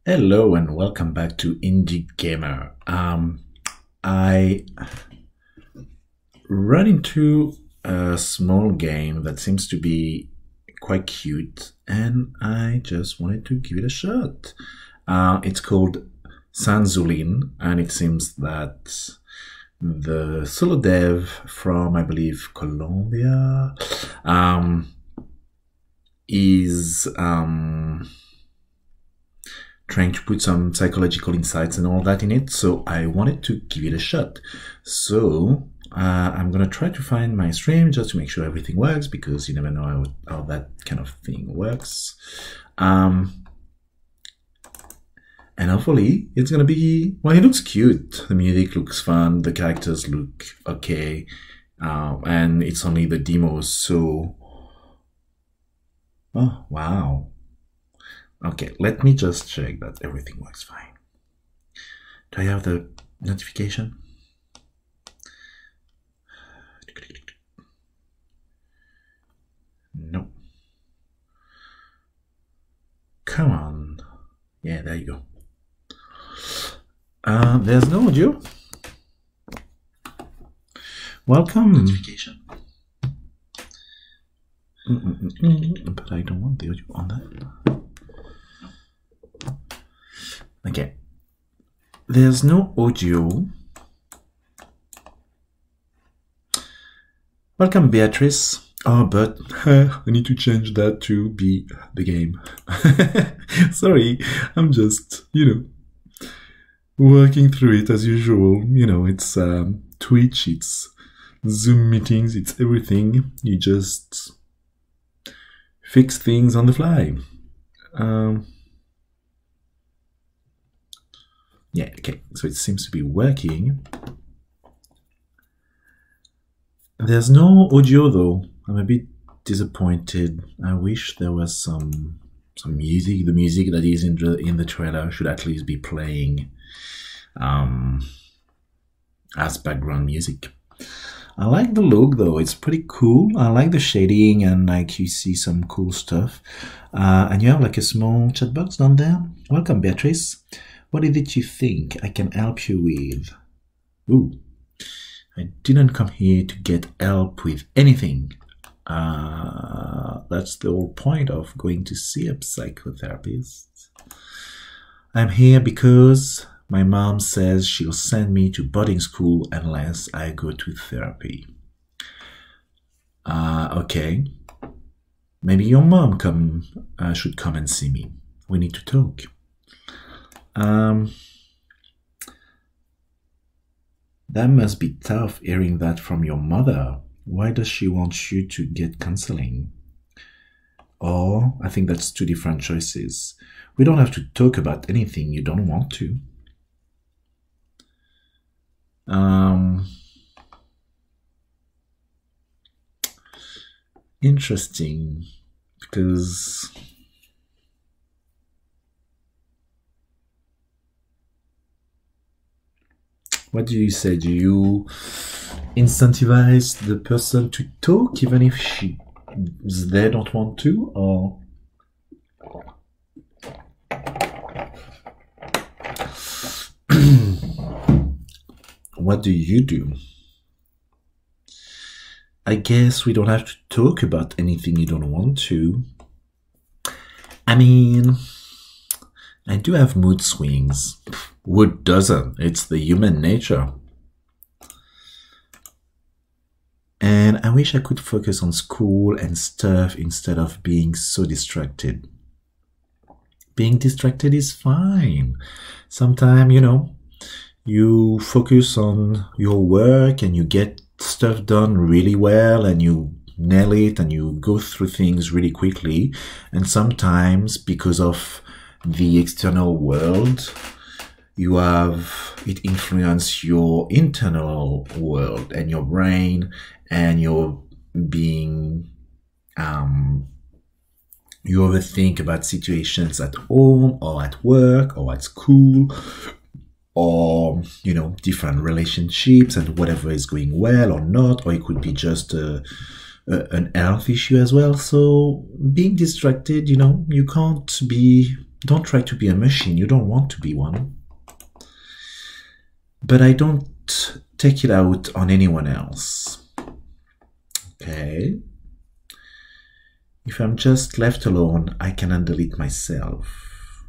Hello and welcome back to Indie Gamer. I run into a small game that seems to be quite cute, and I just wanted to give it a shot. It's called Zoolin, and it seems that the solo dev from, I believe, Colombia is trying to put some psychological insights and all that in it, so I wanted to give it a shot. So I'm gonna try to find my stream just to make sure everything works, because you never know how that kind of thing works. And hopefully it's gonna be, well, it looks cute, the music looks fun, the characters look okay, and it's only the demos, so oh wow. Okay, let me just check that everything works fine. Do I have the notification? No. Come on. Yeah, there you go. There's no audio. Welcome. Notification. But I don't want the audio on that. Okay, there's no audio. Welcome, Beatrice. Oh, but I need to change that to be the game. Sorry, I'm just, working through it as usual. It's Twitch, it's Zoom meetings, it's everything. You just fix things on the fly. Yeah, okay, so it seems to be working. There's no audio though. I'm a bit disappointed. I wish there was some music. The music that is in the trailer should at least be playing as background music. I like the look though, it's pretty cool. I like the shading, and like you see some cool stuff. And you have like a small chat box down there. Welcome, Beatrice. What is it you think I can help you with? Ooh, I didn't come here to get help with anything. That's the whole point of going to see a psychotherapist. I'm here because my mom says she'll send me to boarding school unless I go to therapy. Okay. Maybe your mom should come and see me. We need to talk. That must be tough hearing that from your mother. Why does she want you to get counseling? Or, I think that's two different choices. We don't have to talk about anything you don't want to. Interesting, because what do you say? Do you incentivize the person to talk even if they don't want to, or what do you do? I guess we don't have to talk about anything you don't want to. I mean, I do have mood swings. Who doesn't? It's the human nature. And I wish I could focus on school and stuff instead of being so distracted. Being distracted is fine. Sometimes, you focus on your work and you get stuff done really well and you nail it and you go through things really quickly. And sometimes, because of the external world, you have it influence your internal world and your brain, and you're being you overthink about situations at home or at work or at school, or different relationships and whatever is going well or not, or it could be just an health issue as well. So being distracted, you can't be Don't try to be a machine. You don't want to be one. But I don't take it out on anyone else. Okay? If I'm just left alone, I can handle it myself.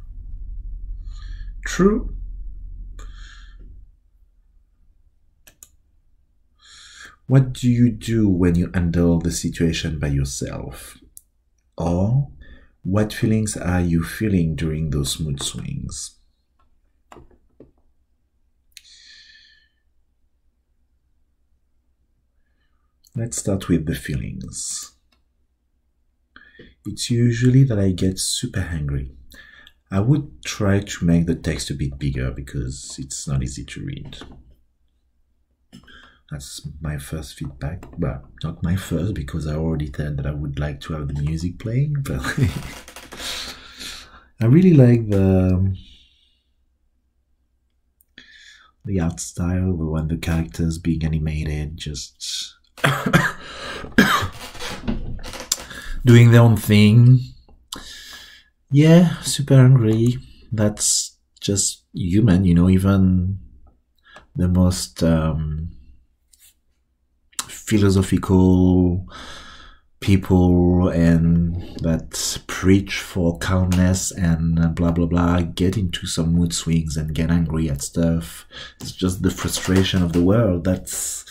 True. What do you do when you handle the situation by yourself? Or what feelings are you feeling during those mood swings? Let's start with the feelings. It's usually that I get super angry. I would try to make the text a bit bigger because it's not easy to read. That's my first feedback. Well, not my first, because I already said that I would like to have the music playing, but I really like the art style, when the characters being animated, just doing their own thing. Yeah, super angry. That's just human, you know, even the most philosophical people and that preach for calmness and blah blah blah get into some mood swings and get angry at stuff. It's just the frustration of the world. That's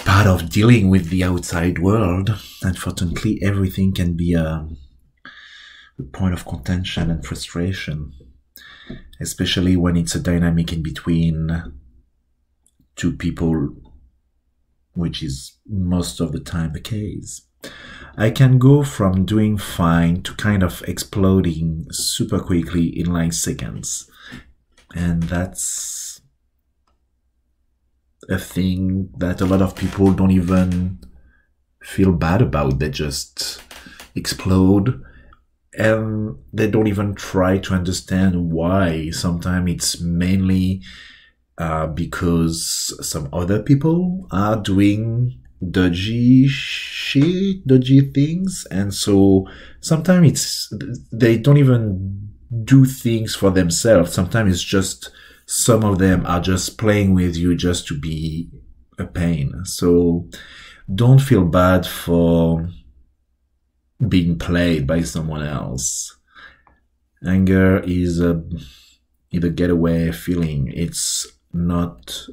part of dealing with the outside world. Unfortunately, everything can be a point of contention and frustration, especially when it's a dynamic in between two people, which is most of the time the case. I can go from doing fine to kind of exploding super quickly in like seconds. And that's a thing that a lot of people don't even feel bad about. They just explode and they don't even try to understand why. Sometimes it's mainly because some other people are doing dodgy shit, dodgy things, and so sometimes they don't even do things for themselves. Sometimes it's just some of them are just playing with you just to be a pain. So don't feel bad for being played by someone else. Anger is either getaway feeling. It's not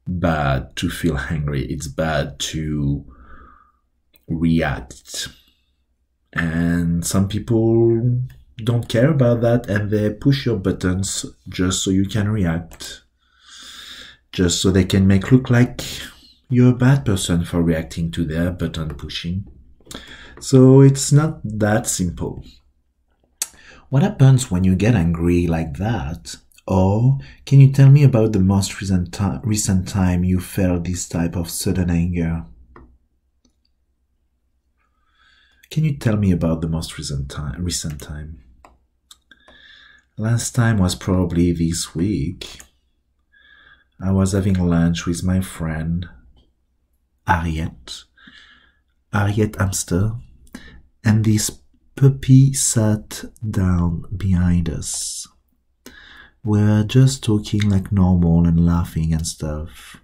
bad to feel angry. It's bad to react. And some people don't care about that and they push your buttons just so you can react. Just so they can make look like you're a bad person for reacting to their button pushing. So it's not that simple. What happens when you get angry like that? Or can you tell me about the most recent time you felt this type of sudden anger? Can you tell me about the most recent time? Last time was probably this week. I was having lunch with my friend Harriet Hamster, and this puppy sat down behind us. We were just talking like normal and laughing and stuff.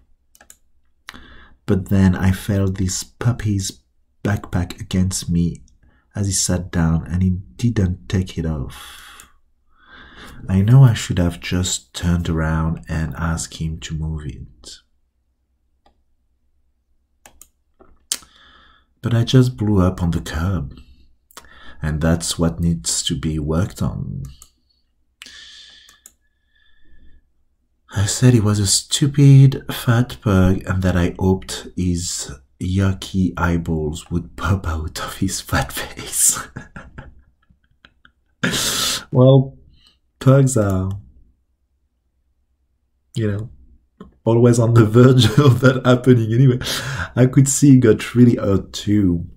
But then I felt this puppy's backpack against me as he sat down and he didn't take it off. I know I should have just turned around and asked him to move it. But I just blew up on the curb. And that's what needs to be worked on. I said he was a stupid fat pug and that I hoped his yucky eyeballs would pop out of his fat face. Well, pugs are, always on the verge of that happening anyway. I could see he got really hurt too.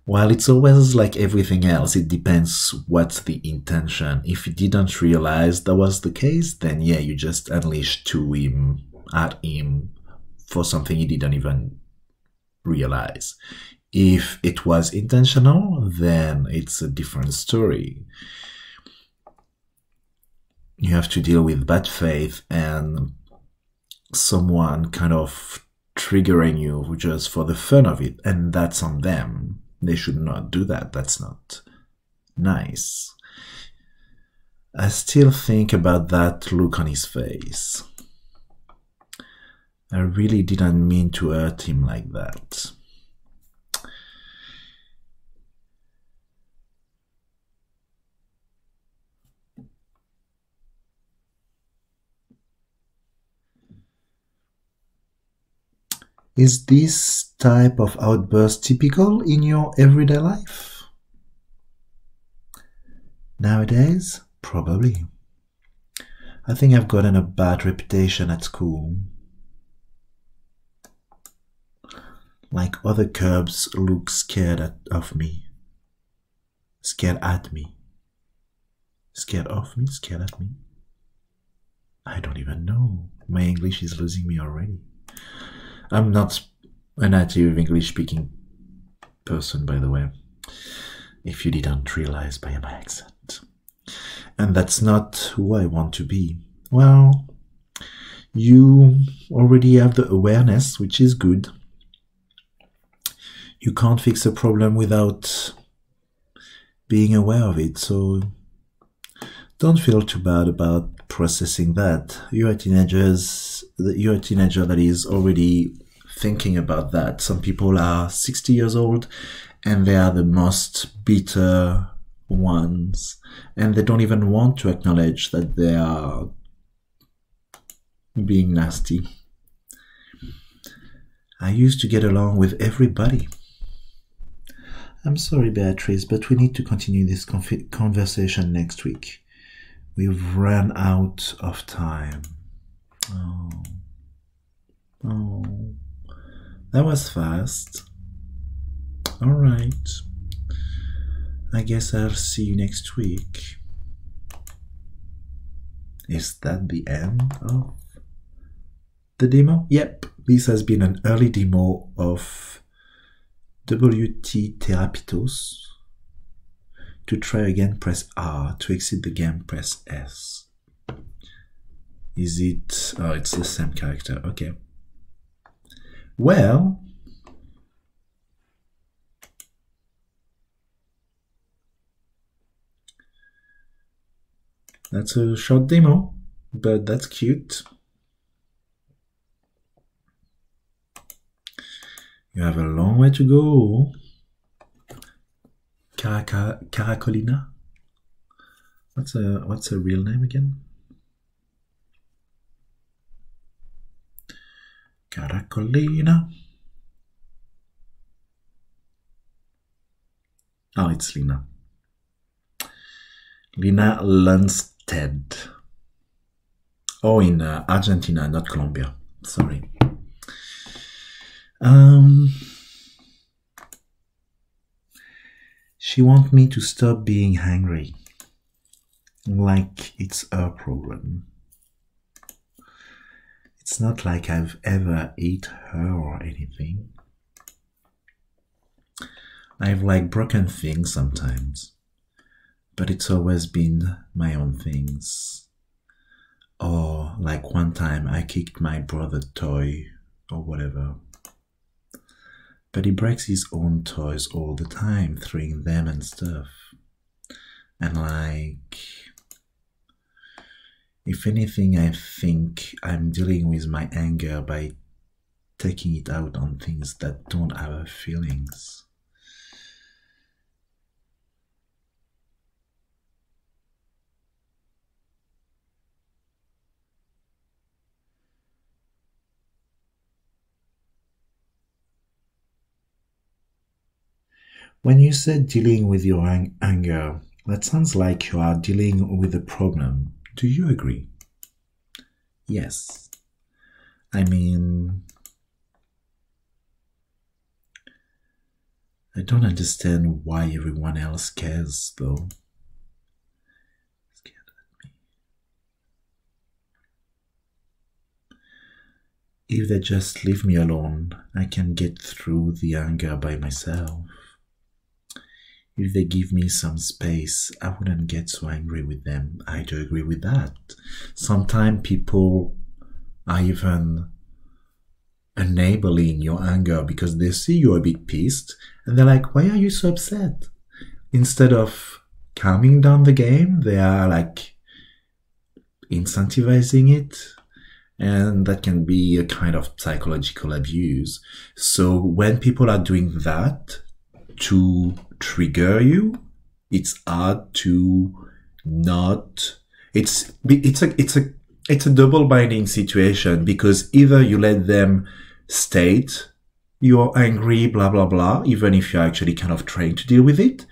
Well, it's always like everything else. It depends what's the intention. If you didn't realize that was the case, then yeah, you just unleashed at him for something he didn't even realize. If it was intentional, then it's a different story. You have to deal with bad faith and someone kind of triggering you just for the fun of it, and that's on them. They should not do that. That's not nice. I still think about that look on his face. I really didn't mean to hurt him like that. Is this type of outburst typical in your everyday life? Nowadays, probably. I think I've gotten a bad reputation at school. Like other cubs look scared of me. Scared at me. Scared of me? Scared at me? I don't even know. My English is losing me already. I'm not a native English-speaking person, by the way, if you didn't realize by my accent. And that's not who I want to be. Well, you already have the awareness, which is good. You can't fix a problem without being aware of it, so don't feel too bad about processing that. You're a teenager that is already thinking about that. Some people are 60 years old and they are the most bitter ones, and they don't even want to acknowledge that they are being nasty. I used to get along with everybody. I'm sorry, Beatrice, but we need to continue this conversation next week. We've run out of time. Oh, that was fast. All right. I guess I'll see you next week. Is that the end of the demo? Yep, this has been an early demo of WT Therapitos. To try again, press R. To exit the game, press S. Is it... oh, it's the same character. Okay. Well... that's a short demo, but that's cute. You have a long way to go. Caracolina? What's a real name again? Caracolina. Oh, it's Lina. Lina Lundstedt. Oh, in Argentina, not Colombia. Sorry. She wants me to stop being hungry. Like it's her problem. It's not like I've ever ate her or anything. I've like broken things sometimes, but it's always been my own things. Or like one time I kicked my brother's toy or whatever. But he breaks his own toys all the time, throwing them and stuff. And like, if anything, I think I'm dealing with my anger by taking it out on things that don't have feelings. When you said dealing with your anger, that sounds like you are dealing with a problem. Do you agree? Yes. I mean, I don't understand why everyone else cares, though. Scared at me. if they just leave me alone, I can get through the anger by myself. If they give me some space, I wouldn't get so angry with them. I do agree with that. Sometimes people are even enabling your anger because they see you're a bit pissed and they're like, why are you so upset? Instead of calming down the game, they are like incentivizing it. And that can be a kind of psychological abuse. So when people are doing that to trigger you, it's hard to not. It's a double binding situation, because either you let them state you're angry, blah blah blah, even if you're actually kind of trying to deal with it,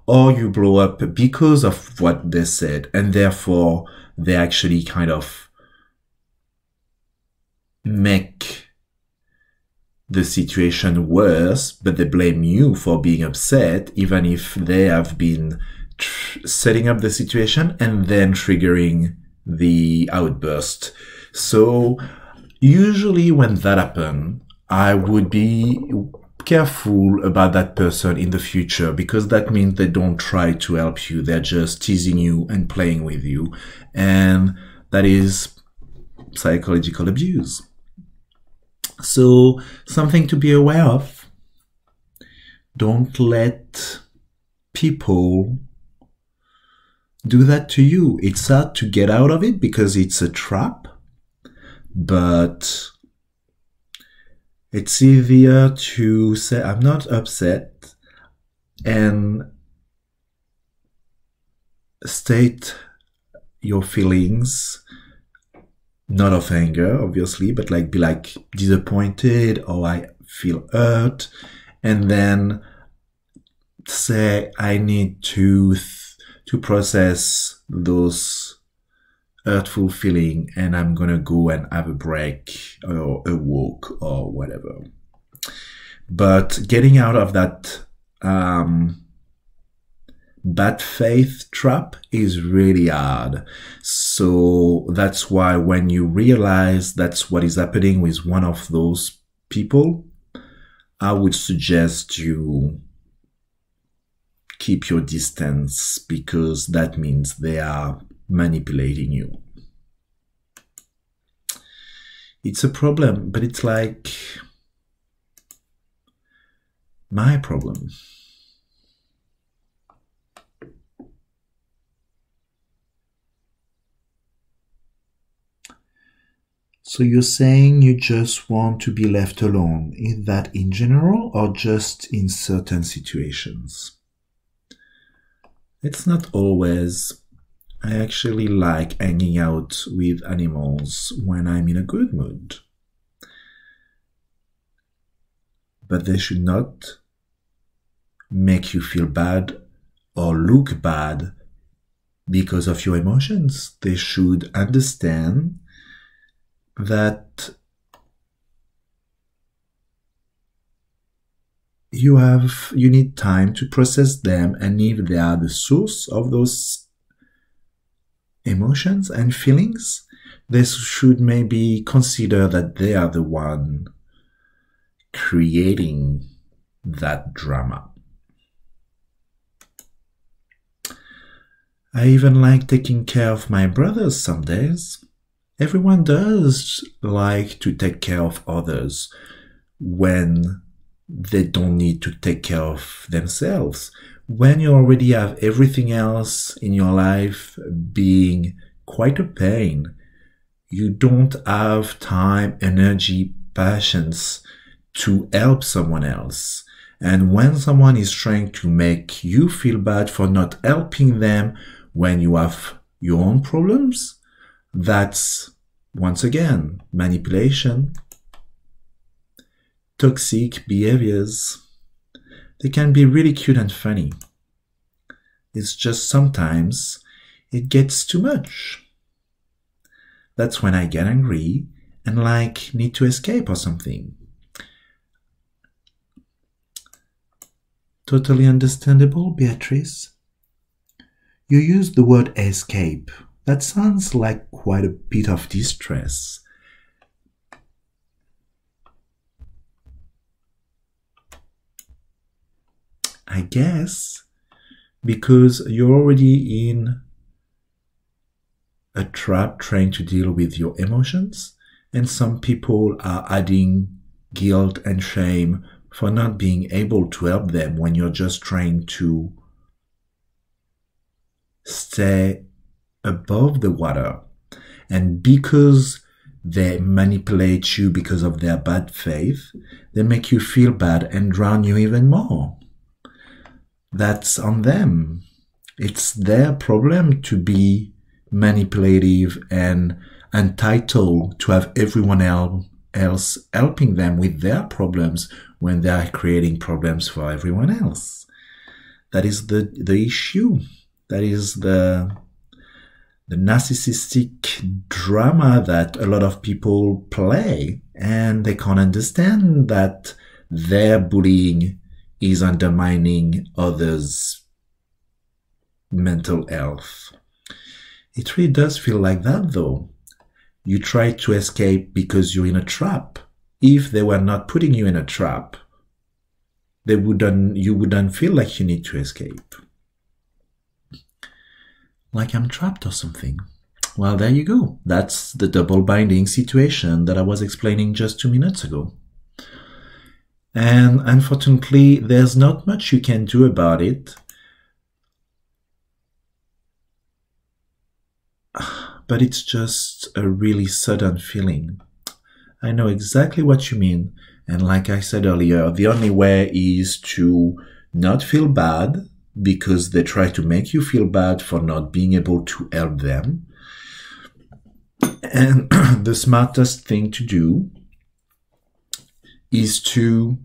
or you blow up because of what they said, and therefore they actually kind of make the situation worse, but they blame you for being upset, even if they have been setting up the situation and then triggering the outburst. So usually when that happens, I would be careful about that person in the future, because that means they don't try to help you. They're just teasing you and playing with you. And that is psychological abuse. So something to be aware of. Don't let people do that to you. It's hard to get out of it because it's a trap, but it's easier to say, I'm not upset, and state your feelings, not of anger, obviously, but like be like disappointed, or I feel hurt, and then say, I need to process those hurtful feeling, and I'm gonna go and have a break or a walk or whatever. But getting out of that bad faith trap is really hard. So that's why when you realize that's what is happening with one of those people, I would suggest you keep your distance, because that means they are manipulating you. It's a problem, but it's like my problem. So you're saying you just want to be left alone. Is that in general or just in certain situations? It's not always. I actually like hanging out with animals when I'm in a good mood. But they should not make you feel bad or look bad because of your emotions. They should understand that you need time to process them, and if they are the source of those emotions and feelings, they should maybe consider that they are the one creating that drama. I even like taking care of my brothers some days. Everyone does like to take care of others when they don't need to take care of themselves. When you already have everything else in your life being quite a pain, you don't have time, energy, patience to help someone else. And when someone is trying to make you feel bad for not helping them when you have your own problems, that's, once again, manipulation. Toxic behaviors. They can be really cute and funny. It's just sometimes it gets too much. That's when I get angry and like need to escape or something. Totally understandable, Beatrice. You use the word escape. That sounds like quite a bit of distress. I guess because you're already in a trap trying to deal with your emotions, and some people are adding guilt and shame for not being able to help them when you're just trying to stay above the water. And because they manipulate you because of their bad faith, they make you feel bad and drown you even more. That's on them. It's their problem to be manipulative and entitled to have everyone else helping them with their problems when they are creating problems for everyone else. That is the issue. That is the narcissistic drama that a lot of people play, and they can't understand that their bullying is undermining others' mental health. It really does feel like that, though. You try to escape because you're in a trap. If they were not putting you in a trap, you wouldn't feel like you need to escape. Like I'm trapped or something. Well, there you go. That's the double binding situation that I was explaining just 2 minutes ago. And unfortunately, there's not much you can do about it. But it's just a really sudden feeling. I know exactly what you mean. And like I said earlier, the only way is to not feel bad, because they try to make you feel bad for not being able to help them. And the smartest thing to do is to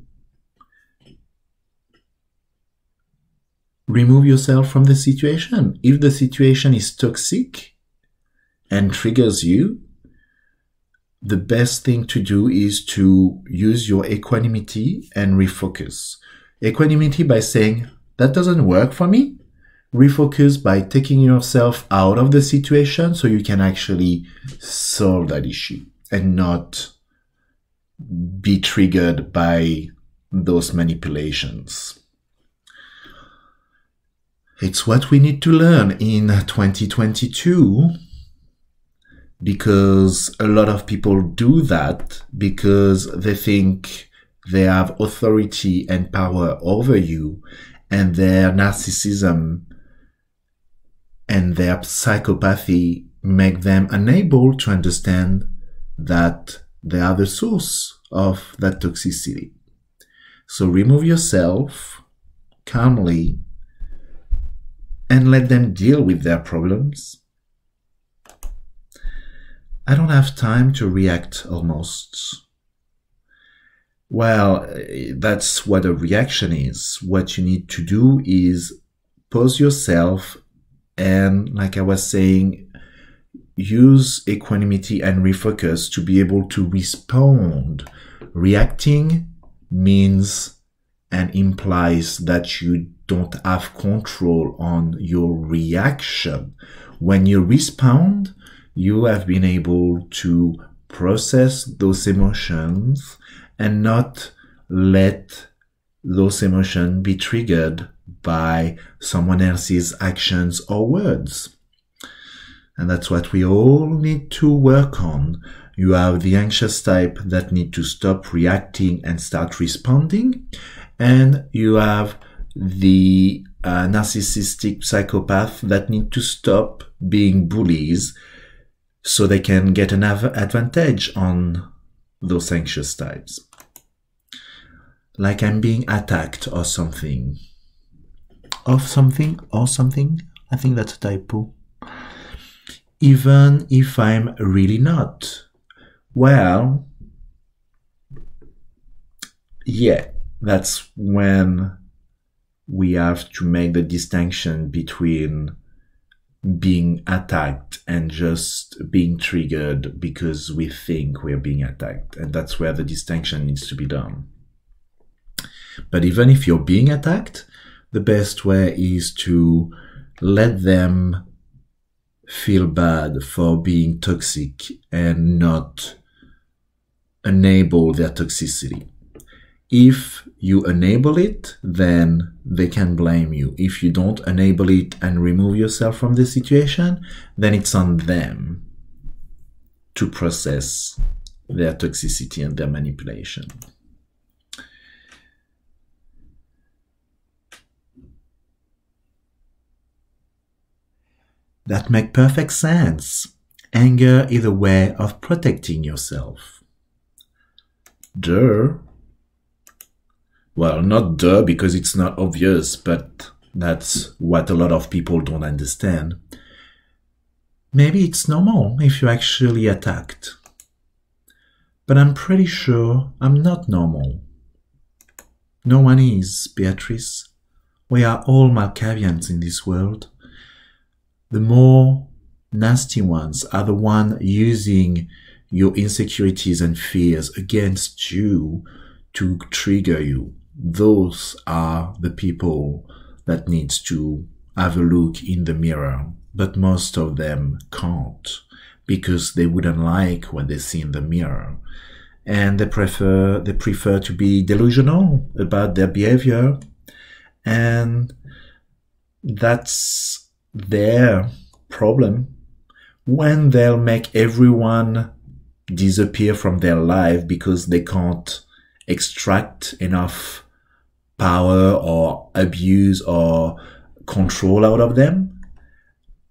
remove yourself from the situation. If the situation is toxic and triggers you, the best thing to do is to use your equanimity and refocus. Equanimity by saying, that doesn't work for me. Refocus by taking yourself out of the situation so you can actually solve that issue and not be triggered by those manipulations. It's what we need to learn in 2022, because a lot of people do that because they think they have authority and power over you, and their narcissism and their psychopathy make them unable to understand that they are the source of that toxicity. So remove yourself calmly and let them deal with their problems. I don't have time to react almost. Well, that's what a reaction is. What you need to do is pause yourself and, like I was saying, use equanimity and refocus to be able to respond. Reacting means and implies that you don't have control on your reaction. When you respond, you have been able to process those emotions and not let those emotions be triggered by someone else's actions or words. And that's what we all need to work on. You have the anxious type that need to stop reacting and start responding. And you have the narcissistic psychopath that need to stop being bullies so they can get an advantage on those anxious types. Like I'm being attacked or something. Of something or something. I think that's a typo. Even if I'm really not. Well, yeah, that's when we have to make the distinction between being attacked and just being triggered because we think we're being attacked. And that's where the distinction needs to be done. But even if you're being attacked, the best way is to let them feel bad for being toxic and not enable their toxicity. If you enable it, then they can blame you. If you don't enable it and remove yourself from the situation, then it's on them to process their toxicity and their manipulation. That makes perfect sense. Anger is a way of protecting yourself. Duh. Well, not duh because it's not obvious, but that's what a lot of people don't understand. Maybe it's normal if you're actually attacked. But I'm pretty sure I'm not normal. No one is, Beatrice. We are all Malkavians in this world. The more nasty ones are the ones using your insecurities and fears against you to trigger you. Those are the people that needs to have a look in the mirror, but most of them can't because they wouldn't like what they see in the mirror, and they prefer to be delusional about their behavior, and that's their problem. When they'll make everyone disappear from their life because they can't extract enough power or abuse or control out of them,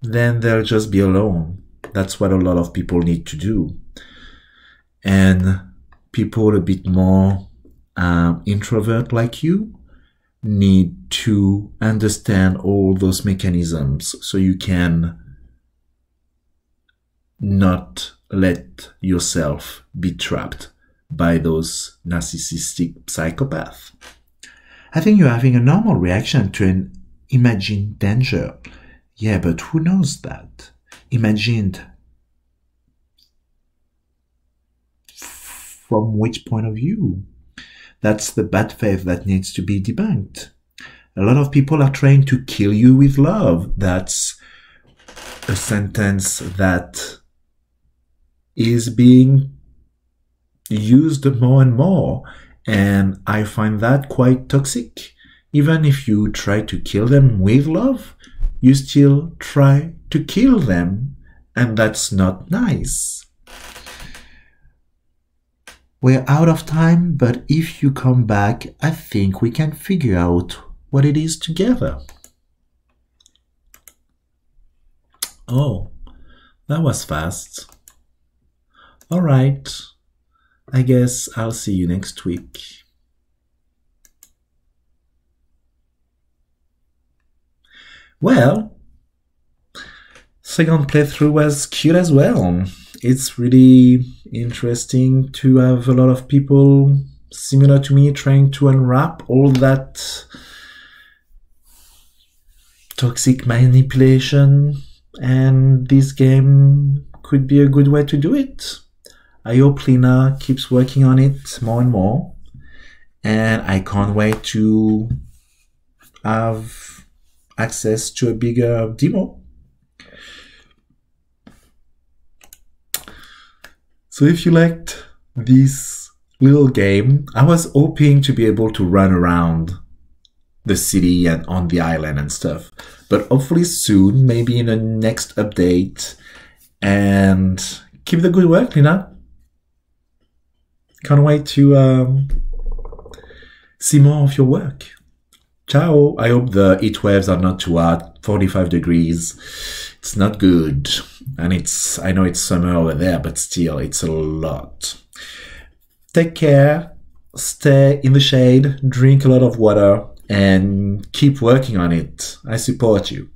then they'll just be alone. That's what a lot of people need to do. And people a bit more introvert like you need to understand all those mechanisms so you can not let yourself be trapped by those narcissistic psychopaths. I think you're having a normal reaction to an imagined danger. Yeah, but who knows that? Imagined from which point of view? That's the bad faith that needs to be debunked. A lot of people are trying to kill you with love. That's a sentence that is being used more and more. And I find that quite toxic. Even if you try to kill them with love, you still try to kill them. And that's not nice. We're out of time, but if you come back, I think we can figure out what it is together. Oh, that was fast. All right. I guess I'll see you next week. Well, second playthrough was cute as well. It's really interesting to have a lot of people similar to me trying to unwrap all that toxic manipulation, and this game could be a good way to do it. I hope Lena keeps working on it more and more, and I can't wait to have access to a bigger demo. So if you liked this little game, I was hoping to be able to run around the city and on the island and stuff, but hopefully soon, maybe in the next update. And keep the good work, Lena. Can't wait to see more of your work. Ciao. I hope the heat waves are not too hot. 45 degrees. It's not good. And I know it's summer over there, but still, it's a lot. Take care. Stay in the shade. Drink a lot of water. And keep working on it. I support you.